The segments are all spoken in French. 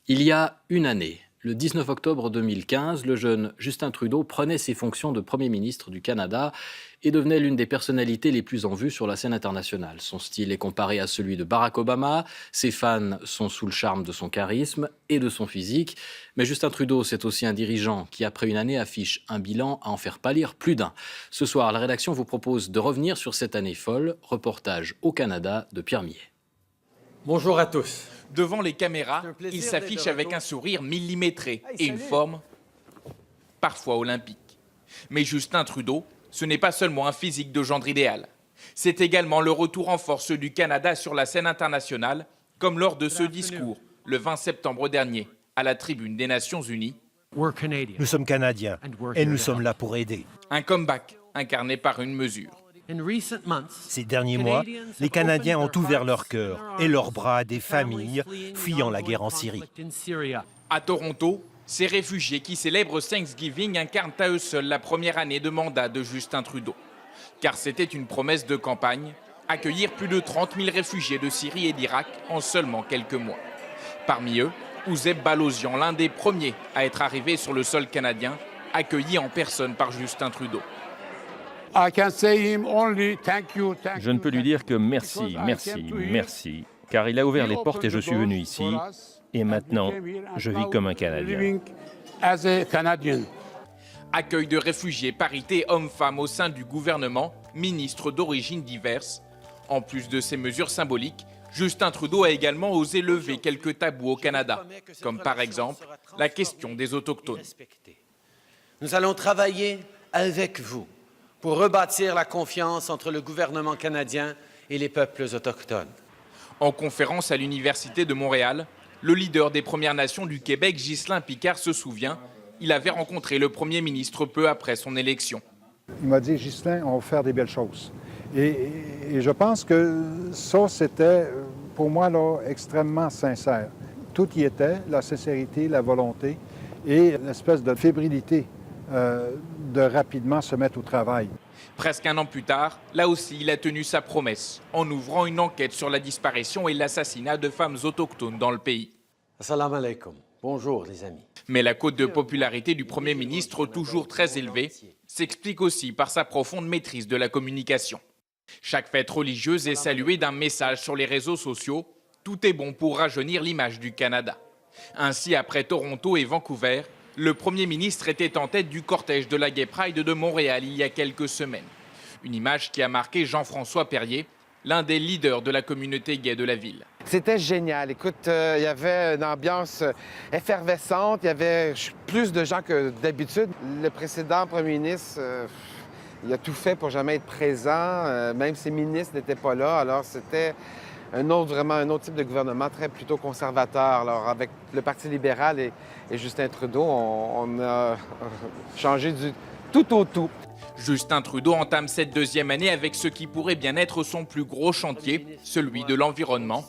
Il y a une année, le 19 octobre 2015, le jeune Justin Trudeau prenait ses fonctions de Premier ministre du Canada et devenait l'une des personnalités les plus en vue sur la scène internationale. Son style est comparé à celui de Barack Obama, ses fans sont sous le charme de son charisme et de son physique. Mais Justin Trudeau, c'est aussi un dirigeant qui, après une année, affiche un bilan à en faire pâlir plus d'un. Ce soir, la rédaction vous propose de revenir sur cette année folle. Reportage au Canada de Pierre Millet. Bonjour à tous. Devant les caméras, il s'affiche avec un sourire millimétré et une forme parfois olympique. Mais Justin Trudeau, ce n'est pas seulement un physique de gendre idéal. C'est également le retour en force du Canada sur la scène internationale, comme lors de ce discours, le 20 septembre dernier, à la tribune des Nations Unies. Nous sommes Canadiens et nous sommes là pour aider. Un comeback incarné par une mesure. Ces derniers mois, les Canadiens ont ouvert leur cœur et leurs bras à des familles fuyant la guerre en Syrie. À Toronto, ces réfugiés qui célèbrent Thanksgiving incarnent à eux seuls la première année de mandat de Justin Trudeau. Car c'était une promesse de campagne, accueillir plus de 30 000 réfugiés de Syrie et d'Irak en seulement quelques mois. Parmi eux, Ouzeb Balozian, l'un des premiers à être arrivé sur le sol canadien, accueilli en personne par Justin Trudeau. Je ne peux lui dire que merci, merci, merci, car il a ouvert les portes et je suis venu ici. Et maintenant, je vis comme un Canadien. Accueil de réfugiés, parité hommes-femmes au sein du gouvernement, ministres d'origines diverses. En plus de ces mesures symboliques, Justin Trudeau a également osé lever quelques tabous au Canada, comme par exemple la question des Autochtones. Nous allons travailler avec vous pour rebâtir la confiance entre le gouvernement canadien et les peuples autochtones. En conférence à l'Université de Montréal, le leader des Premières Nations du Québec, Ghislain Picard, se souvient, il avait rencontré le Premier ministre peu après son élection. Il m'a dit, Ghislain, on va faire des belles choses. Et je pense que ça, c'était pour moi là, extrêmement sincère. Tout y était, la sincérité, la volonté et l'espèce de fébrilité de rapidement se mettre au travail. Presque un an plus tard, là aussi, il a tenu sa promesse en ouvrant une enquête sur la disparition et l'assassinat de femmes autochtones dans le pays. Assalamu alaikum. Bonjour les amis. Mais la cote de popularité du Premier ministre, toujours très élevée, s'explique aussi par sa profonde maîtrise de la communication. Chaque fête religieuse est saluée d'un message sur les réseaux sociaux. Tout est bon pour rajeunir l'image du Canada. Ainsi, après Toronto et Vancouver, le Premier ministre était en tête du cortège de la Gay Pride de Montréal il y a quelques semaines. Une image qui a marqué Jean-François Perrier, l'un des leaders de la communauté gay de la ville. C'était génial. Écoute, il y avait une ambiance effervescente. Il y avait plus de gens que d'habitude. Le précédent premier ministre, il a tout fait pour jamais être présent. Même ses ministres n'étaient pas là. Alors, c'était vraiment un autre type de gouvernement plutôt conservateur. Alors, avec le Parti libéral et Justin Trudeau, on a changé du tout au tout. Justin Trudeau entame cette deuxième année avec ce qui pourrait bien être son plus gros chantier, celui de l'environnement.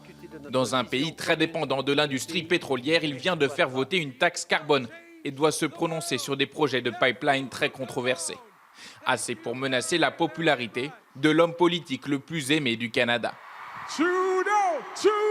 Dans un pays très dépendant de l'industrie pétrolière, il vient de faire voter une taxe carbone et doit se prononcer sur des projets de pipeline très controversés. Assez pour menacer la popularité de l'homme politique le plus aimé du Canada. Trudeau!